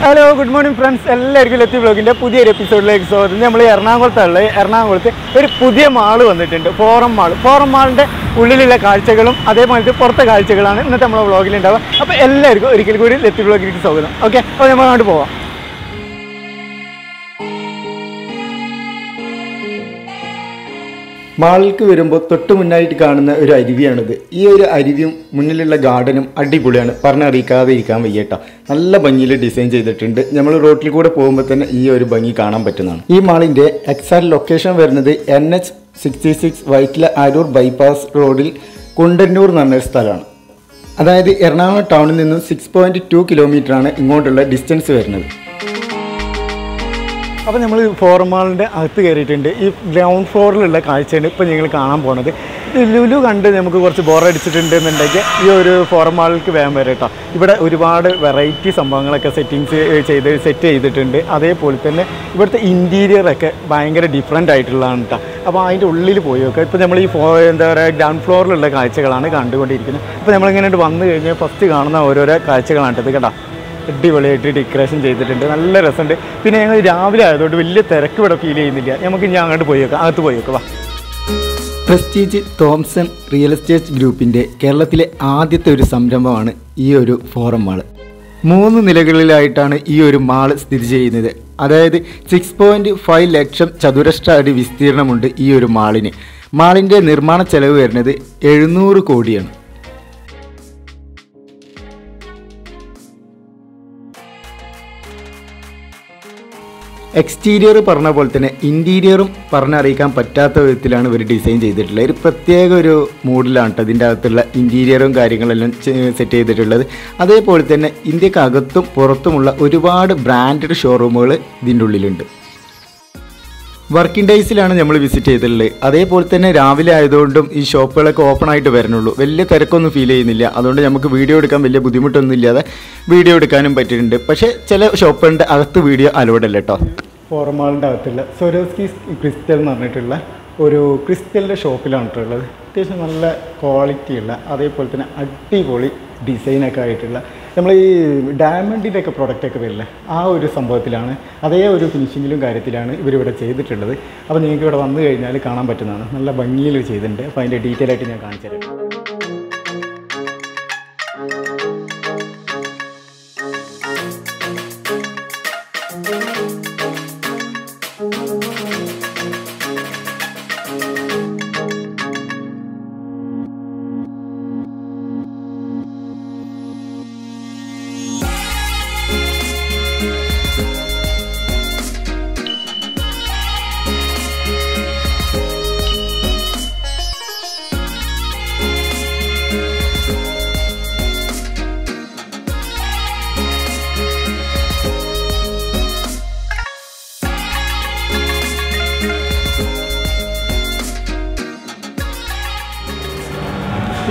Hello good morning friends, എല്ലാവർക്കും ലത്തി വ്ലോഗിൻ്റെ പുതിയൊരു എപ്പിസോഡിലേക്ക് സ്വാഗതം. നമ്മൾ എറണാകുളത്ത് ഒരു പുതിയ മാള് വന്നിട്ടുണ്ട്, ഫോറം മാളിൻ്റെ ഉള്ളിലുള്ള കാഴ്ചകളും അതേപോലെ പുറത്തെ കാഴ്ചകളാണ് ഇന്നത്തെ നമ്മളെ വ്ലോഗിലുണ്ടാവുക. അപ്പോൾ എല്ലാവർക്കും ഒരിക്കൽ കൂടി ലത്തി വ്ലോഗിലേക്ക് സ്വാഗതം. ഓക്കെ, അപ്പോൾ നമ്മൾ അങ്ങോട്ട് പോവാം. മാളിലേക്ക് വരുമ്പോൾ തൊട്ട് മുന്നായിട്ട് കാണുന്ന ഒരു അരുവിയാണിത്. ഈ ഒരു അരുവിയും മുന്നിലുള്ള ഗാർഡനും അടിപൊളിയാണ്, പറഞ്ഞറിയിക്കാതെ ഇരിക്കാൻ വയ്യട്ടോ. നല്ല ഭംഗിയിൽ ഡിസൈൻ ചെയ്തിട്ടുണ്ട്. നമ്മൾ റോട്ടിൽ കൂടെ പോകുമ്പോൾ തന്നെ ഈ ഒരു ഭംഗി കാണാൻ പറ്റുന്നതാണ്. ഈ മാളിൻ്റെ എക്സാക്ട് ലൊക്കേഷൻ വരുന്നത് NH66 വൈറ്റില അരൂർ ബൈപ്പാസ് റോഡിൽ കുണ്ടന്നൂർ എന്ന് പറഞ്ഞൊരു സ്ഥലമാണ്. അതായത് എറണാകുളം ടൗണിൽ നിന്നും 6.2 കിലോമീറ്ററാണ് ഇങ്ങോട്ടുള്ള ഡിസ്റ്റൻസ് വരുന്നത്. അപ്പോൾ നമ്മൾ ഫോറം മാളിൻ്റെ അകത്ത് കയറിയിട്ടുണ്ട്. ഈ ഗ്രൗണ്ട് ഫ്ലോറിലുള്ള കാഴ്ചയാണ് ഇപ്പോൾ നിങ്ങൾ കാണാൻ പോകുന്നത്. ലുലു കണ്ട് നമുക്ക് കുറച്ച് ബോറടിച്ചിട്ടുണ്ട് എന്നുണ്ടെങ്കിൽ ഈ ഒരു ഫോറം മാളിലേക്ക് വേഗം വരെ കേട്ടോ. ഇവിടെ ഒരുപാട് വെറൈറ്റി സംഭവങ്ങളൊക്കെ സെറ്റ് ചെയ്തിട്ടുണ്ട്. അതേപോലെ തന്നെ ഇവിടുത്തെ ഇൻറ്റീരിയറൊക്കെ ഭയങ്കര ഡിഫറെൻ്റ് ആയിട്ടുള്ളതാണ് കേട്ടോ. അപ്പോൾ അതിൻ്റെ ഉള്ളിൽ പോയി നോക്കുക. ഇപ്പോൾ നമ്മൾ ഈ എന്താ പറയുക ഗ്രൗണ്ട് ഫ്ലോറിലുള്ള കാഴ്ചകളാണ് കണ്ടുകൊണ്ടിരിക്കുന്നത്. അപ്പോൾ നമ്മളിങ്ങനെ വന്നു കഴിഞ്ഞാൽ ഫസ്റ്റ് കാണുന്ന ഓരോരോ കാഴ്ചകളാണ് ഇത് കേട്ടോ. അടിപൊളിയായിട്ട് ഡെക്കറേഷൻ ചെയ്തിട്ടുണ്ട്, നല്ല രസമുണ്ട്. പിന്നെ ഞങ്ങൾ രാവിലെ ആയതുകൊണ്ട് വലിയ തിരക്ക് ഇവിടെ ഫീൽ ചെയ്യുന്നില്ല. നമുക്ക് ഇനി അങ്ങോട്ട് പോയി വെക്കാം, അകത്ത് പോയി വെക്കാം. പ്രസ്റ്റീജ് തോംസൺ റിയൽ എസ്റ്റേറ്റ് ഗ്രൂപ്പിൻ്റെ കേരളത്തിലെ ആദ്യത്തെ ഒരു സംരംഭമാണ് ഈ ഒരു ഫോറം മാള്. 3 നിലകളിലായിട്ടാണ് ഈ ഒരു മാള് സ്ഥിതി ചെയ്യുന്നത്. അതായത് 6.5 ലക്ഷം ചതുരശ്ര അടി വിസ്തീർണമുണ്ട് ഈ ഒരു മാളിന്. മാളിൻ്റെ നിർമ്മാണ ചെലവ് വരുന്നത് 700 കോടിയാണ്. എക്സ്റ്റീരിയർ പറഞ്ഞ പോലെ തന്നെ ഇൻറ്റീരിയറും പറഞ്ഞറിയിക്കാൻ പറ്റാത്ത വിധത്തിലാണ് ഇവർ ഡിസൈൻ ചെയ്തിട്ടുള്ളത്. ഒരു പ്രത്യേക ഒരു മൂഡിലാണ് കേട്ടോ ഇതിൻ്റെ അകത്തുള്ള ഇൻറ്റീരിയറും കാര്യങ്ങളെല്ലാം സെറ്റ് ചെയ്തിട്ടുള്ളത്. അതേപോലെ തന്നെ ഇന്ത്യക്കകത്തും പുറത്തുമുള്ള ഒരുപാട് ബ്രാൻഡഡ് ഷോറൂമുകൾ ഇതിൻ്റെ ഉള്ളിലുണ്ട്. വർക്കിംഗ് ഡേയ്സിലാണ് നമ്മൾ വിസിറ്റ് ചെയ്തിട്ടുള്ളത്. അതേപോലെ തന്നെ രാവിലെ ആയതുകൊണ്ടും ഈ ഷോപ്പുകളൊക്കെ ഓപ്പൺ ആയിട്ട് വരണുള്ളൂ. വലിയ തിരക്കൊന്നും ഫീൽ ചെയ്യുന്നില്ല. അതുകൊണ്ട് നമുക്ക് വീഡിയോ എടുക്കാൻ വലിയ ബുദ്ധിമുട്ടൊന്നും ഇല്ലാതെ വീഡിയോ എടുക്കാനും പറ്റിയിട്ടുണ്ട്. പക്ഷേ ചില ഷോപ്പുകളുടെ അകത്ത് വീഡിയോ അലോഡ് അല്ല കേട്ടോ. ഫോറം മാളിൻ്റെ അകത്തുള്ള സ്വരോസ്കി ക്രിസ്റ്റൽ എന്ന് പറഞ്ഞിട്ടുള്ള ഒരു ക്രിസ്റ്റലിൻ്റെ ഷോപ്പിലാണ് ഉള്ളത്. അത്യാവശ്യം നല്ല ക്വാളിറ്റിയുള്ള അതേപോലെ തന്നെ അടിപൊളി ഡിസൈനൊക്കെ ആയിട്ടുള്ള നമ്മൾ ഈ ഡയമണ്ടിൻ്റെയൊക്കെ പ്രൊഡക്റ്റൊക്കെ വരില്ലേ, ആ ഒരു സംഭവത്തിലാണ്, അതേ ഒരു ഫിനിഷിങ്ങിലും കാര്യത്തിലാണ് ഇവരിവിടെ ചെയ്തിട്ടുള്ളത്. അപ്പോൾ നിങ്ങൾക്ക് ഇവിടെ വന്നു കഴിഞ്ഞാൽ കാണാൻ പറ്റുന്നതാണ്. നല്ല ഭംഗിയിൽ ചെയ്തിട്ടുണ്ട്. അപ്പോൾ അതിൻ്റെ ഡീറ്റെയിൽ ആയിട്ട് ഞാൻ കാണിച്ചു തരാം.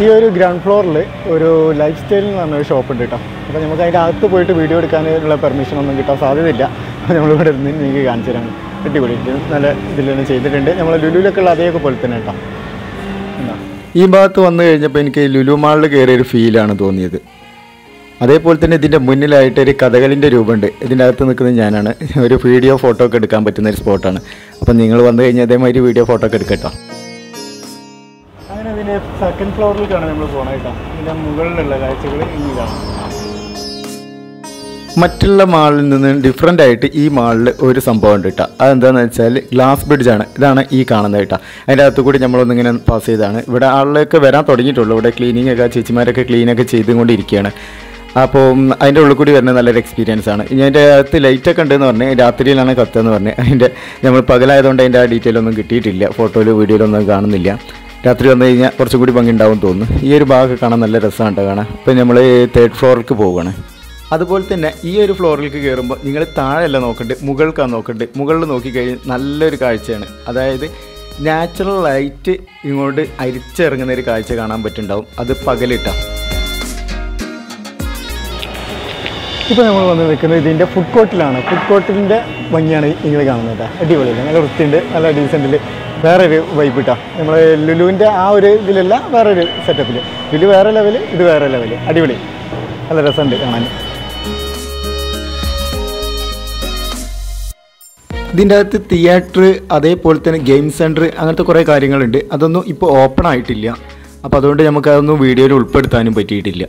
ഈ ഒരു ഗ്രൗണ്ട് ഫ്ലോറിൽ ഒരു ലൈഫ് സ്റ്റൈൽ എന്ന് പറഞ്ഞൊരു ഷോപ്പുണ്ട് കേട്ടോ. അപ്പോൾ നമുക്ക് അതിൻ്റെ അകത്ത് പോയിട്ട് വീഡിയോ എടുക്കാനുള്ള പെർമിഷനൊന്നും കിട്ടാൻ സാധ്യതയില്ല. അപ്പോൾ നമ്മളിവിടെ നിന്ന് നിങ്ങൾക്ക് കാണിച്ചു തരാണ്. അടിപൊളിയിട്ട് നല്ല ഇതിൽ തന്നെ ചെയ്തിട്ടുണ്ട്. നമ്മൾ ലുലുവിലൊക്കെ ഉള്ള അതേപോലെ പോലെ തന്നെ കേട്ടോ. ഈ ഭാഗത്ത് വന്നു കഴിഞ്ഞപ്പോൾ എനിക്ക് ലുലു മാളിൽ കയറിയൊരു ഫീലാണ് തോന്നിയത്. അതേപോലെ തന്നെ ഇതിൻ്റെ മുന്നിലായിട്ട് ഒരു കഥകളിൻ്റെ രൂപമുണ്ട്. ഇതിൻ്റെ അകത്ത് നിൽക്കുന്നത് ഞാനാണ്. ഒരു വീഡിയോ ഫോട്ടോ ഒക്കെ എടുക്കാൻ പറ്റുന്ന ഒരു സ്പോട്ടാണ്. അപ്പം നിങ്ങൾ വന്നു കഴിഞ്ഞാൽ അതേമാതിരി വീഡിയോ ഫോട്ടോ ഒക്കെ എടുക്കട്ടോ. അങ്ങനെ ഇതിൻ്റെ സെക്കൻഡ് ഫ്ലോറിലേക്കാണ് നമ്മൾ പോകണം കേട്ടോ. ഇതിൻ്റെ മുകളിലുള്ള കാഴ്ചകൾ ഇനി കാണാം. മറ്റുള്ള മാളിൽ നിന്ന് ഡിഫറെൻ്റ് ആയിട്ട് ഈ മാളിൽ ഒരു സംഭവം ഉണ്ട് കേട്ടോ. അതെന്താണെന്ന് വെച്ചാൽ ഗ്ലാസ് ബ്രിഡ്ജാണ്. ഇതാണ് ഈ കാണുന്നത് കേട്ടോ. അതിൻ്റെ അകത്ത് കൂടി നമ്മളൊന്നിങ്ങനെ പാസ് ചെയ്താണ്. ഇവിടെ ആളിലേക്ക് വരാൻ തുടങ്ങിയിട്ടുള്ളൂ. ഇവിടെ ക്ലീനിങ് ഒക്കെ ചേച്ചിമാരൊക്കെ ക്ലീനൊക്കെ ചെയ്തുകൊണ്ടിരിക്കുകയാണ്. അപ്പോൾ അതിൻ്റെ ഉള്ളിൽ കൂടി വരുന്നത് നല്ലൊരു എക്സ്പീരിയൻസ് ആണ്. ഇനി അതിൻ്റെ അകത്ത് ലൈറ്റൊക്കെ ഉണ്ടെന്ന് പറഞ്ഞ് രാത്രിയിലാണ് കത്തുകയെന്ന് പറഞ്ഞ് അതിൻ്റെ നമ്മൾ പകലായതുകൊണ്ട് അതിൻ്റെ ആ ഡീറ്റെയിൽ ഒന്നും കിട്ടിയിട്ടില്ല. ഫോട്ടോയിലും വീഡിയോയിലൊന്നും കാണുന്നില്ല. രാത്രി വന്നു കഴിഞ്ഞാൽ കുറച്ചും കൂടി ഭംഗി ഉണ്ടാവും തോന്നുന്നു. ഈ ഒരു ഭാഗമൊക്കെ കാണാൻ നല്ല രസമാണ് കാണാൻ. ഇപ്പോൾ നമ്മൾ 3rd ഫ്ലോറിലേക്ക് പോവുകയാണ്. അതുപോലെ തന്നെ ഈ ഒരു ഫ്ലോറിലേക്ക് കയറുമ്പോൾ നിങ്ങൾ താഴെയല്ല നോക്കേണ്ടത്, മുകൾക്കാണ് നോക്കേണ്ടത്. മുകളിൽ നോക്കിക്കഴിഞ്ഞാൽ നല്ലൊരു കാഴ്ചയാണ്. അതായത് നാച്ചുറൽ ലൈറ്റ് ഇങ്ങോട്ട് അരിച്ചിറങ്ങുന്ന ഒരു കാഴ്ച കാണാൻ പറ്റുന്നുണ്ടാവും. അത് പകലിട്ടാണ്. ഇപ്പോൾ നമ്മൾ വന്ന് നിൽക്കുന്നത് ഇതിൻ്റെ ഫുഡ് കോർട്ടിലാണ്. ഫുഡ് കോർട്ടിൻ്റെ ഭംഗിയാണ് നിങ്ങൾ കാണുന്നത്. അടിപൊളിയാണ്, നല്ല വൃത്തിയുണ്ട്, നല്ല ഡീസൻറ്റിൽ. വേറൊരു വൈബ് ഇട്ടാ. നമ്മൾ ലുലുവിൻ്റെ ആ ഒരു ഇതിലല്ല, വേറൊരു സെറ്റപ്പിൽ. ലുലു വേറെ ലെവൽ, ഇത് വേറെ ലെവൽ. അടിപൊളി, നല്ല രസമുണ്ട് കാണാൻ. ഇതിൻ്റെ അകത്ത് തിയേറ്റർ, അതേപോലെ തന്നെ ഗെയിം സെൻറ്റർ, അങ്ങനത്തെ കുറേ കാര്യങ്ങളുണ്ട്. അതൊന്നും ഇപ്പോൾ ഓപ്പൺ ആയിട്ടില്ല. അപ്പോൾ അതുകൊണ്ട് നമുക്കതൊന്നും വീഡിയോയിൽ ഉൾപ്പെടുത്താനും പറ്റിയിട്ടില്ല.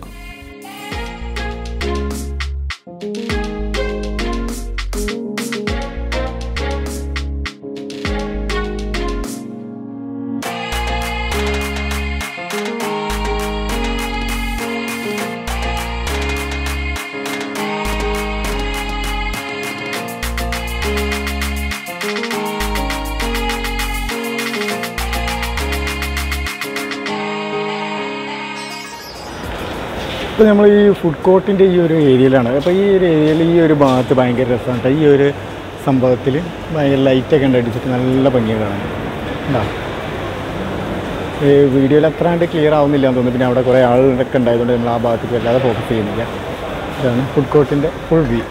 ഇപ്പോൾ നമ്മൾ ഈ ഫുഡ് കോർട്ടിൻ്റെ ഈ ഒരു ഏരിയയിലാണ്. അപ്പോൾ ഈ ഒരു ഏരിയയിൽ ഈ ഒരു ഭാഗത്ത് ഭയങ്കര രസമാണ്. ഈ ഒരു സംഭവത്തിൽ ഭയങ്കര ലൈറ്റൊക്കെ ഉണ്ട് അടിച്ചിട്ട് നല്ല ഭംഗിയാണ് കാണാൻ. ഉണ്ടാവും വീഡിയോയിൽ അത്ര കണ്ട് ക്ലിയർ ആവുന്നില്ല എന്ന് തോന്നുന്നു. പിന്നെ അവിടെ കുറേ ആളുകളൊക്കെ ഉണ്ടായതുകൊണ്ട് നമ്മൾ ആ ഭാഗത്തേക്ക് വല്ലാതെ ഫോക്കസ് ചെയ്യുന്നില്ല. ഇതാണ് ഫുഡ് കോർട്ടിൻ്റെ ഫുൾ വ്യൂ.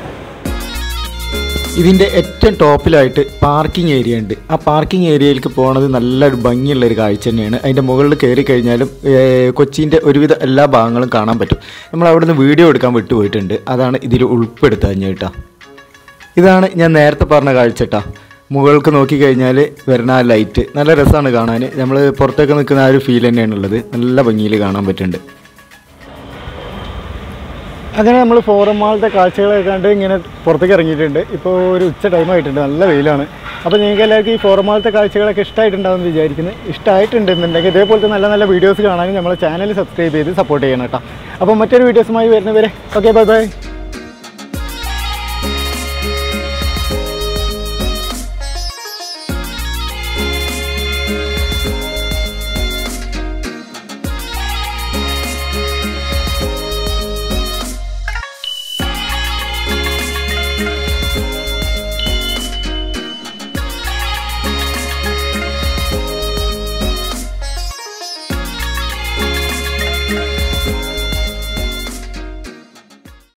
ഇതിൻ്റെ ഏറ്റവും ടോപ്പിലായിട്ട് പാർക്കിംഗ് ഏരിയ ഉണ്ട്. ആ പാർക്കിംഗ് ഏരിയയിലേക്ക് പോകുന്നത് നല്ലൊരു ഭംഗിയുള്ളൊരു കാഴ്ച തന്നെയാണ്. അതിൻ്റെ മുകളിൽ കയറി കഴിഞ്ഞാലും കൊച്ചിൻ്റെ ഒരുവിധ എല്ലാ ഭാഗങ്ങളും കാണാൻ പറ്റും. നമ്മൾ അവിടെ നിന്ന് വീഡിയോ എടുക്കാൻ വിട്ടുപോയിട്ടുണ്ട്. അതാണ് ഇതിൽ ഉൾപ്പെടുത്താൻ കേട്ടോ. ഇതാണ് ഞാൻ നേരത്തെ പറഞ്ഞ കാഴ്ച കേട്ടോ. മുകൾക്ക് നോക്കിക്കഴിഞ്ഞാൽ വരുന്ന ആ ലൈറ്റ് നല്ല രസമാണ് കാണാൻ. നമ്മൾ പുറത്തേക്ക് നിൽക്കുന്ന ആ ഒരു ഫീൽ തന്നെയാണുള്ളത്. നല്ല ഭംഗിയിൽ കാണാൻ പറ്റുന്നുണ്ട്. അങ്ങനെ നമ്മൾ ഫോറം മാളിൻ്റെ കാഴ്ചകളൊക്കെ കണ്ട് ഇങ്ങനെ പുറത്തേക്ക് ഇറങ്ങിയിട്ടുണ്ട്. ഇപ്പോൾ ഒരു ഉച്ച ടൈം ആയിട്ടുണ്ട്, നല്ല വെയിലാണ്. അപ്പോൾ നിങ്ങൾക്ക് എല്ലാവർക്കും ഈ ഫോറം മാളിൻ്റെ കാഴ്ചകളൊക്കെ ഇഷ്ടമായിട്ടുണ്ടാകുമെന്ന് വിചാരിക്കുന്നു. ഇഷ്ടമായിട്ടുണ്ടെന്നുണ്ടെങ്കിൽ ഇതേപോലത്തെ നല്ല നല്ല വീഡിയോസ് കാണാനും നമ്മളെ ചാനൽ സബ്സ്ക്രൈബ് ചെയ്ത് സപ്പോർട്ട് ചെയ്യണം കേട്ടോ. അപ്പോൾ മറ്റൊരു വീഡിയോസുമായി വരുന്നവരെ ഓക്കെ, ബൈ ബൈ.